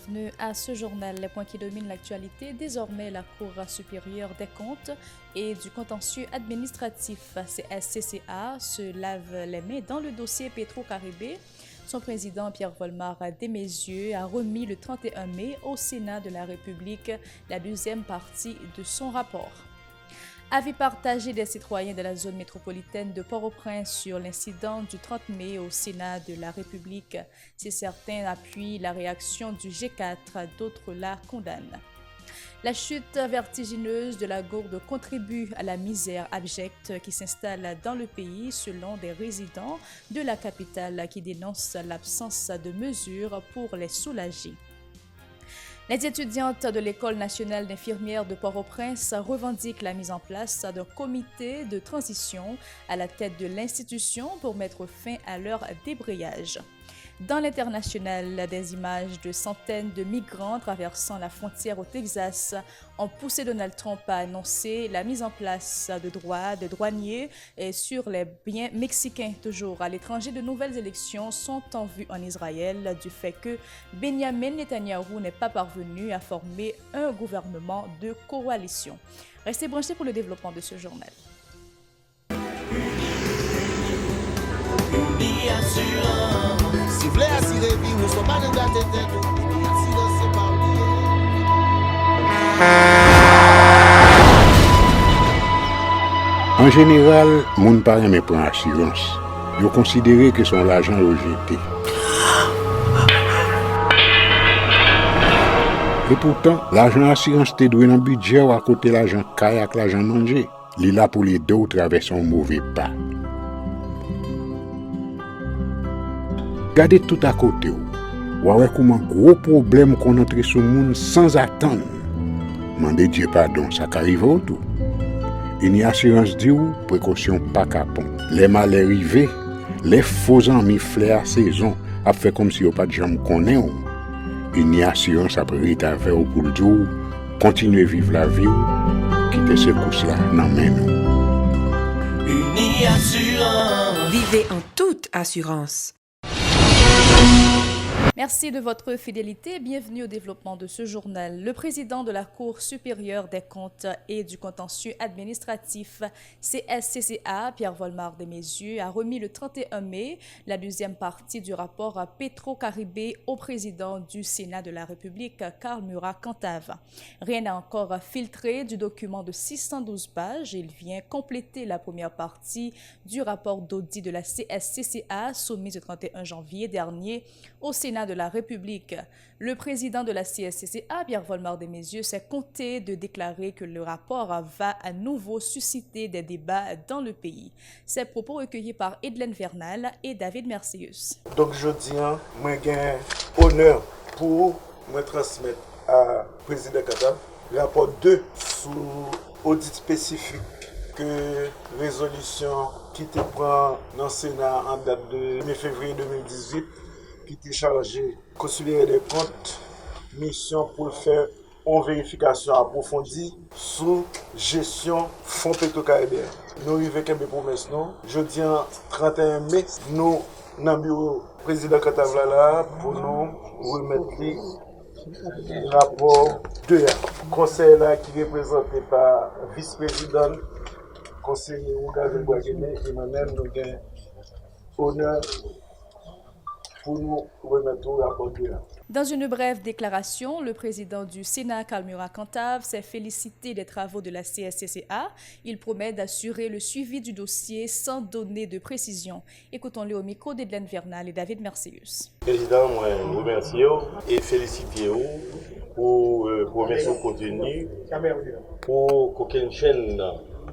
bienvenue à ce journal. Les points qui dominent l'actualité, désormais la Cour supérieure des comptes et du contentieux administratif CSCCA se lave les mains dans le dossier Petro-Caribé. Son président Pierre Volmar Desmessieux a remis le 31 mai au Sénat de la République la deuxième partie de son rapport. Avis partagé des citoyens de la zone métropolitaine de Port-au-Prince sur l'incident du 30 mai au Sénat de la République. Si certains appuient la réaction du G4, d'autres la condamnent. La chute vertigineuse de la gourde contribue à la misère abjecte qui s'installe dans le pays selon des résidents de la capitale qui dénoncent l'absence de mesures pour les soulager. Les étudiantes de l'École nationale d'infirmières de Port-au-Prince revendiquent la mise en place d'un comité de transition à la tête de l'institution pour mettre fin à leur débrayage. Dans l'international, des images de centaines de migrants traversant la frontière au Texas ont poussé Donald Trump à annoncer la mise en place de droits de douaniers sur les biens mexicains. Toujours à l'étranger, de nouvelles élections sont en vue en Israël du fait que Benjamin Netanyahou n'est pas parvenu à former un gouvernement de coalition. Restez branchés pour le développement de ce journal. Si vous voulez assurer vie, nous ne sommes pas dans la tête, assurance, c'est pas oublié. En général, moun pa reme prend assurance. Yo considéré que son l'argent rejeté. Et pourtant, l'argent assurance te doué dans budget ou à côté l'argent caille avec l'argent manger. Li là pour les deux traverser un mauvais pas. Gardez tout à côté. Ou avec comment gros problème qu'on entre sur le monde sans attendre. Mandez Dieu pardon, ça arrive au tout. Une assurance dit ou précaution pas capon. Les mal arrivés, les faux amis flair saison a fait comme si on pas de jambe connaît. Une assurance après rétaver au pour dire continuer vivre la vie quitter ce course là dans main nous. Une assurance. Vivez en toute assurance. Merci de votre fidélité. Bienvenue au développement de ce journal. Le président de la Cour supérieure des comptes et du contentieux administratif CSCCA, Pierre Volmar Desmessieux, a remis le 31 mai la deuxième partie du rapport Petro-Caribé au président du Sénat de la République, Karl Murat-Cantave. Rien n'a encore filtré du document de 612 pages. Il vient compléter la première partie du rapport d'audit de la CSCCA soumis le 31 janvier dernier au Sénat de la République. Le président de la CSCCA, Pierre Volmar Desmessieux, s'est compté de déclarer que le rapport va à nouveau susciter des débats dans le pays. Ces propos recueillis par Edlen Vernal et David Mercius. Donc je dis, j'ai honneur pour me transmettre à président Cantave rapport 2 sous audit spécifique que résolution qui te prend dans le Sénat en date de 1er février 2018 qui était chargé de considérer des comptes, mission pour faire une vérification approfondie sous gestion fonds Petro-Caribé. Nous arrivons avec des promesses. Je dis 31 mai, nous, dans le bureau président Cantave là pour nous remettre le rapport 2. Le conseil là qui est représenté par vice-président, conseiller Ougazel Boisguené et moi-même, nous avons honneur pour nous remettre au rapport 2. Dans une brève déclaration, le président du Sénat, Karl Murat-Cantave, s'est félicité des travaux de la CSCCA. Il promet d'assurer le suivi du dossier sans donner de précision. Écoutons-le au micro d'Edlen Vernal et David Mercius. Président, moi, je remercie et félicite pour la promesse contenue pour qu'aucune chaîne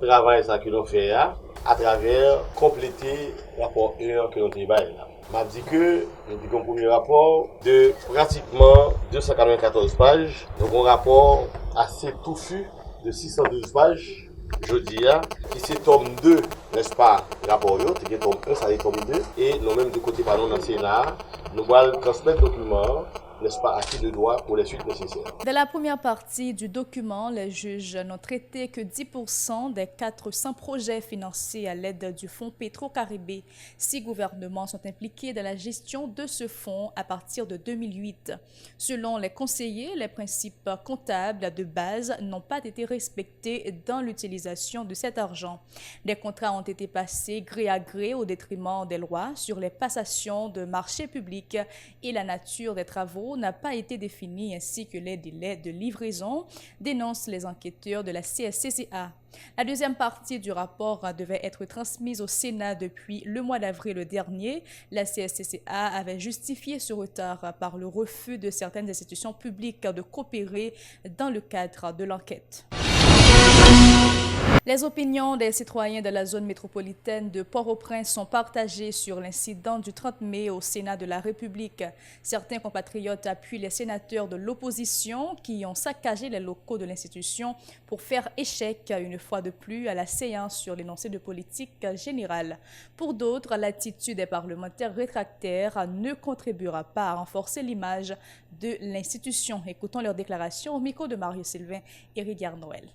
travaille ça que l'on fait à travers compléter le rapport 1 que l'on travaille là. M'a dit que nous avons un premier rapport de pratiquement 294 pages, donc un rapport assez touffu de 612 pages, je dis, qui c'est tome 2, n'est-ce pas, rapport, qui est tome 1, ça est tome 2, et nous-mêmes de côté par nous dans le Sénat, nous allons transmettre le document n'est-ce pas, acquis de droit pour les suites nécessaires. Dans la première partie du document, les juges n'ont traité que 10% des 400 projets financés à l'aide du fonds Petro-Caribé. 6 gouvernements sont impliqués dans la gestion de ce fonds à partir de 2008. Selon les conseillers, les principes comptables de base n'ont pas été respectés dans l'utilisation de cet argent. Des contrats ont été passés gré à gré au détriment des lois sur les passations de marchés publics et la nature des travaux n'a pas été définie ainsi que les délais de livraison, dénoncent les enquêteurs de la CSCCA. La deuxième partie du rapport devait être transmise au Sénat depuis le mois d'avril dernier. La CSCCA avait justifié ce retard par le refus de certaines institutions publiques de coopérer dans le cadre de l'enquête. Les opinions des citoyens de la zone métropolitaine de Port-au-Prince sont partagées sur l'incident du 30 mai au Sénat de la République. Certains compatriotes appuient les sénateurs de l'opposition qui ont saccagé les locaux de l'institution pour faire échec une fois de plus à la séance sur l'énoncé de politique générale. Pour d'autres, l'attitude des parlementaires rétractaires ne contribuera pas à renforcer l'image de l'institution. Écoutons leurs déclarations au micro de Mario Sylvain et Rigard Noël.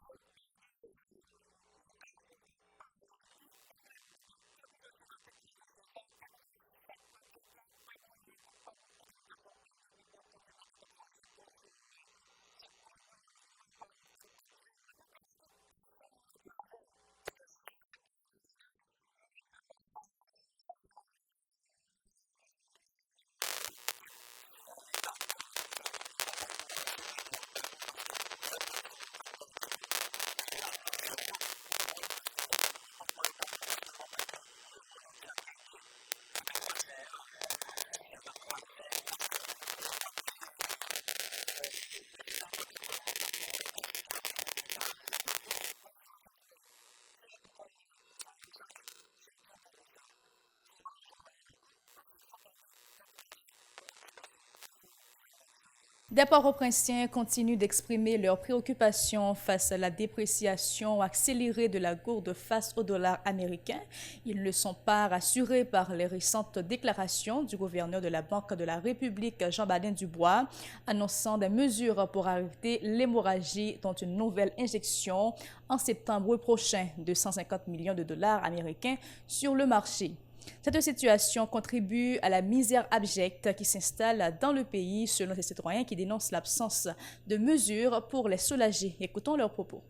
Des Port-au-Prinsiens continuent d'exprimer leurs préoccupations face à la dépréciation accélérée de la gourde face au dollar américain. Ils ne sont pas rassurés par les récentes déclarations du gouverneur de la Banque de la République, Jean-Badin Dubois, annonçant des mesures pour arrêter l'hémorragie, dont une nouvelle injection en septembre prochain de 150 millions de dollars américains sur le marché. Cette situation contribue à la misère abjecte qui s'installe dans le pays, selon ces citoyens qui dénoncent l'absence de mesures pour les soulager. Écoutons leurs propos.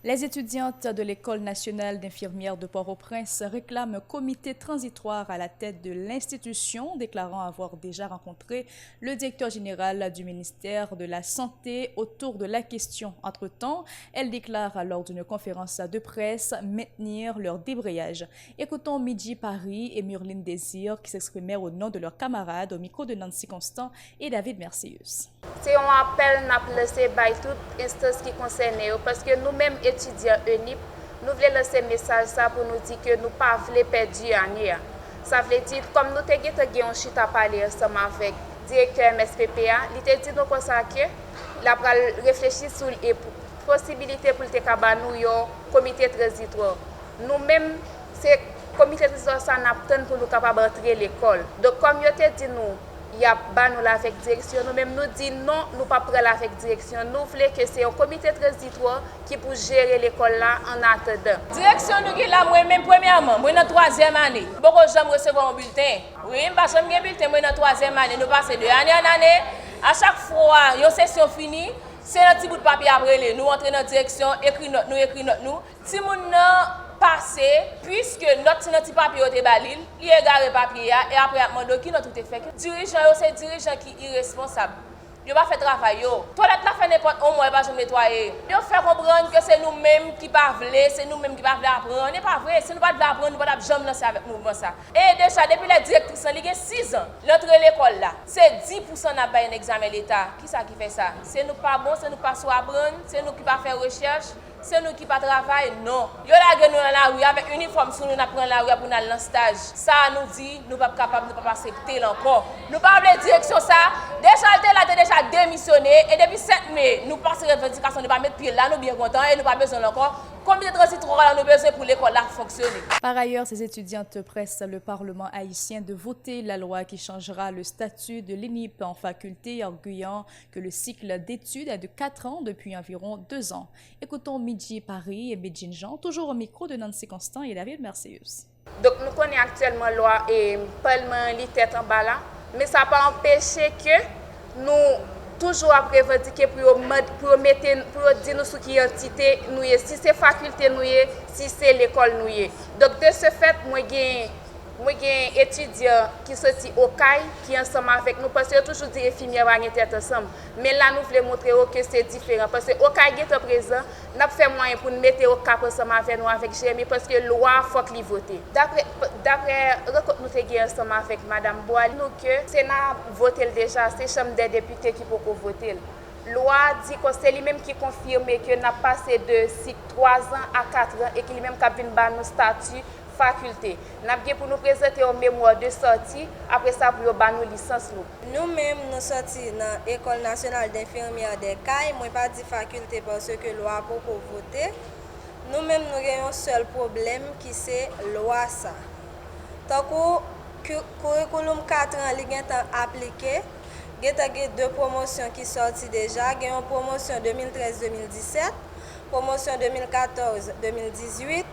Les étudiantes de l'École nationale d'infirmières de Port-au-Prince réclament un comité transitoire à la tête de l'institution, déclarant avoir déjà rencontré le directeur général du ministère de la Santé autour de la question. Entre-temps, elles déclarent lors d'une conférence de presse maintenir leur débrayage. Écoutons Midji Paris et Murline Désir qui s'exprimèrent au nom de leurs camarades au micro de Nancy Constant et David Mercius. C'est un appel n'a laissé par toute instance qui concerne parce que nous-mêmes étudiants UNIP, nous voulons lancer un message ça pour nous dire que nous ne pas voulons perdre l'année. Ça veut dire comme nous avons un chute à parler ensemble avec le directeur MSPPA, il a dit nous comme ça que la réfléchir sur les possibilités pour nous un comité transitoire. Nous-mêmes c'est comité transitoire ça n'attend pour nous capable d'entrer à l'école. Donc comme il a dit nous il y a nous avec direction, nous-mêmes nous disons non, nous ne pas prendre avec direction. Nous voulons que c'est un comité transitoire qui peut gérer l'école là en attendant. Direction nous qui là moi-même premièrement, moi dans troisième année. Beaucoup de gens recevoir un bulletin. Oui, parce que j'ai un bulletin moi dans troisième année, nous passons de année en année. À chaque fois, une session finie, c'est un petit bout de papier après nous entrer dans la direction, écrit note nous. Si nous passer, puisque notre papier est balil, il est garé papier, et après, il demande qui tout est fait. Dirigeant, c'est dirigeant qui est irresponsable. Yo pas fait travail yo. Toilette la fait n'importe au moins pas jamais nettoyer. Yo fait comprendre que c'est nous-mêmes qui pas vle, c'est nous-mêmes qui pas vle apprendre. N'est pas vrai, si nous pas vle apprendre, nous pas jamais lancer avec mouvement ça. Et déjà depuis la directrice il y a 6 ans, l'entrée l'école là, c'est 10% n'a pas un examen l'état. Qui ça qui fait ça? C'est nous pas bon, c'est nous pas soit apprendre, c'est nous qui pas faire recherche. C'est nous qui pas travail, non. Yo la gen nous dans la rue avec uniforme sous nous prendre la rue pour aller dans stage. Ça nous dit nous pas capable nous pas accepter encore. Nous pas la direction ça. Déjà démissionné et depuis 7 mai, nous passons revendication de pas mettre pied là, nous bien contents et nous pas besoin encore. Combien de transitoires nous besoin pour l'école là fonctionner? Par ailleurs, ces étudiantes pressent le Parlement haïtien de voter la loi qui changera le statut de l'ENIP en faculté, arguant que le cycle d'études est de 4 ans depuis environ 2 ans. Écoutons Midji Paris et Medjin Jean, toujours au micro de Nancy Constant et David Merceuse. Donc nous connaissons actuellement la loi et Parlement li tête en bas là, mais ça n'a pas empêché que nous toujours après revendiquer pour dire nous ce qui est entité nous si c'est faculté nous si c'est l'école nous. Donc de ce fait moi j'ai étudiant qui sorti au CAI qui ensemble avec nous parce que toujours dire infirmière va être ensemble mais là nous voulons montrer que c'est différent parce que au CAI est présent n'a fait moyen pour nous mettre au cap ensemble avec nous avec Jérémy parce que loi faut qu'il vote d'après rencontre nous t'ai ensemble avec madame Boal nous que Sénat voté déjà c'est chambre des députés qui peut voter loi dit que c'est lui-même qui confirme que n'a passé de 3 ans à 4 ans et qu'il lui-même qui vient nous statut faculté. Nous avons pour nous présenter un mémoire de sortie, après ça pour nous licence. Nous-mêmes nous sortis dans l'école nationale d'infirmières des CAI, moi pas dit faculté parce que loi pour voter. Nous-mêmes nous avons un seul problème qui c'est loi ça. Tant que curriculum 4 ans li est appliqué, il y a 2 promotions qui sortent déjà, il y a une promotion 2013-2017, promotion 2014-2018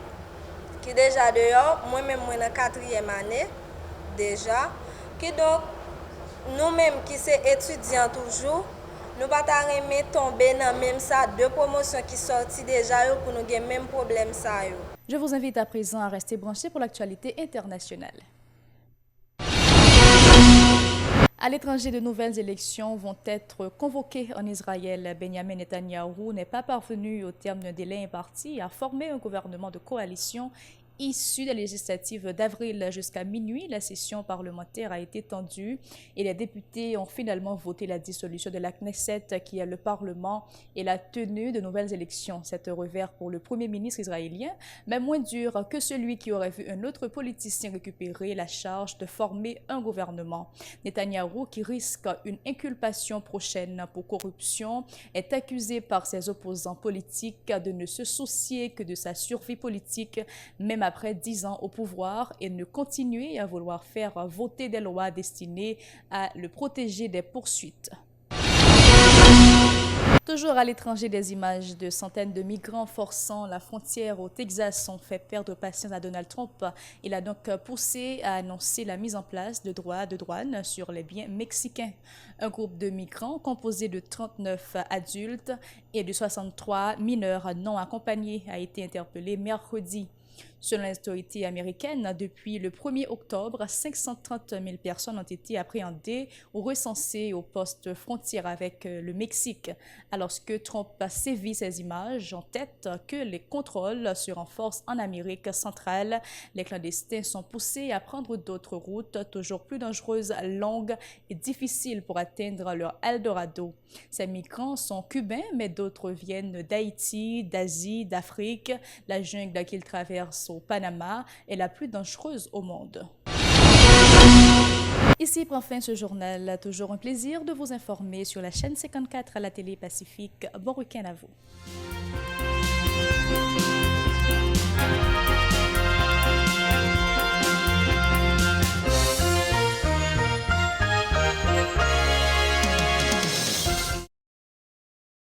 qui déjà dehors, moi-même moi dans 4e année déjà, qui donc nous-mêmes qui sommes étudiants toujours, nous pas aimer tomber dans même ça 2 promotions qui sortent déjà pour nous avoir même problème ça yo. Je vous invite à présent à rester branchés pour l'actualité internationale. À l'étranger, de nouvelles élections vont être convoquées en Israël. Benjamin Netanyahou n'est pas parvenu, au terme d'un délai imparti, à former un gouvernement de coalition issu des législatives d'avril jusqu'à minuit. La session parlementaire a été tendue et les députés ont finalement voté la dissolution de la Knesset, qui est le Parlement, et la tenue de nouvelles élections. C'est un revers pour le Premier ministre israélien, mais moins dur que celui qui aurait vu un autre politicien récupérer la charge de former un gouvernement. Netanyahou, qui risque une inculpation prochaine pour corruption, est accusé par ses opposants politiques de ne se soucier que de sa survie politique, même après 10 ans au pouvoir, et ne continuer à vouloir faire voter des lois destinées à le protéger des poursuites. Toujours à l'étranger, des images de centaines de migrants forçant la frontière au Texas ont fait perdre patience à Donald Trump. Il a donc poussé à annoncer la mise en place de droits de douane sur les biens mexicains. Un groupe de migrants composé de 39 adultes et de 63 mineurs non accompagnés a été interpellé mercredi. Selon les autorités américaines, depuis le 1er octobre, 530 000 personnes ont été appréhendées ou recensées au poste frontière avec le Mexique. Alors que Trump sévit ces images en tête que les contrôles se renforcent en Amérique centrale, les clandestins sont poussés à prendre d'autres routes toujours plus dangereuses, longues et difficiles pour atteindre leur Eldorado. Ces migrants sont cubains, mais d'autres viennent d'Haïti, d'Asie, d'Afrique. La jungle qu'ils traversent au Panama est la plus dangereuse au monde. Ici prend fin ce journal. Toujours un plaisir de vous informer sur la chaîne 54 à la télé Pacifique. Bon week-end à vous.